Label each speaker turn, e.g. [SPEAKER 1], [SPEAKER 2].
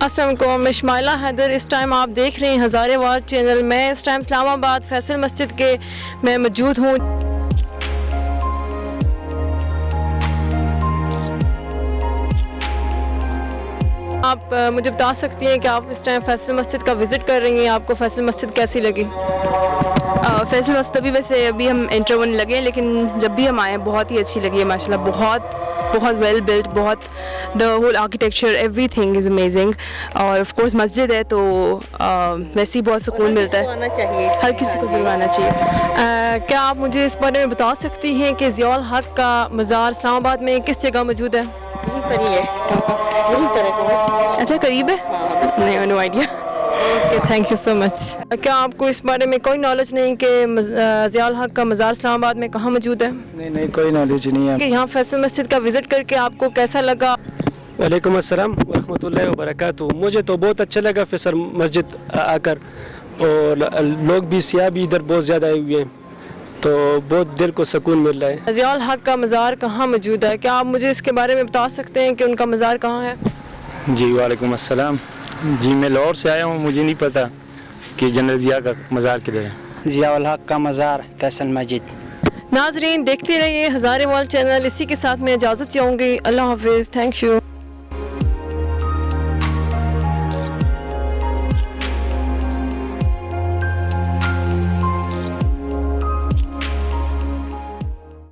[SPEAKER 1] السلام علیکم، میں شمائلہ حیدر۔ اس ٹائم آپ دیکھ رہے ہیں ہزارے وار چینل۔ میں اس ٹائم اسلام آباد فیصل مسجد کے میں موجود ہوں۔ آپ مجھے بتا سکتی ہیں کہ آپ اس ٹائم فیصل مسجد کا وزٹ کر رہی ہیں، آپ کو فیصل مسجد کیسی لگی؟
[SPEAKER 2] فیصل مسجد ابھی ہم انٹر ہونے لگے ہیں، لیکن جب بھی ہم آئے ہیں بہت ہی اچھی لگی ہے ماشاء اللہ۔ بہت ویل بلٹ، بہت the whole architecture every thing is amazing. اور آف کورس مسجد ہے تو ویسے ہی بہت سکون ملتا ہے، ہر کسی کو ضرور آنا چاہیے۔
[SPEAKER 1] کیا آپ مجھے اس بارے میں بتا سکتی ہیں کہ ضیاء الحق کا مزار اسلام آباد میں کس جگہ موجود ہے؟
[SPEAKER 2] یہیں پر ہی ہے، یہیں پر ہے۔ اچھا قریب ہے؟ نہیں، no idea.
[SPEAKER 1] Okay, thank you so much. کیا آپ کو اس بارے میں کوئی نالج نہیں کہ ضیاء الحق کا مزار اسلام آباد میں کہاں موجود ہے؟
[SPEAKER 3] نہیں، کوئی نالج نہیں ہے۔
[SPEAKER 1] کہ یہاں فیصل مسجد کا وزٹ کر کے آپ کو کیسا لگا؟
[SPEAKER 4] وعلیکم السلام ورحمۃ اللہ وبرکاتہ۔ مجھے تو بہت اچھا لگا فیصل مسجد آ کر، اور لوگ بھی سیاح بھی ادھر بہت زیادہ آئے ہوئے ہیں، تو بہت دل کو سکون مل رہا ہے۔
[SPEAKER 1] ضیاء الحق کا مزار کہاں موجود ہے؟ کیا آپ مجھے اس کے بارے میں بتا سکتے ہیں کہ ان کا مزار کہاں ہے؟
[SPEAKER 3] جی وعلیکم السلام۔ جی میں لاہور سے آیا ہوں، مجھے نہیں پتا کہ جنرل ضیاء کا مزار کدھر ہے۔
[SPEAKER 5] ضیاء الحق کا مزار فیصل مسجد۔
[SPEAKER 1] ناظرین دیکھتے رہیے ہزارے وال چینل۔ اسی کے ساتھ میں اجازت چاہوں گی۔ اللہ حافظ، تھینک یو۔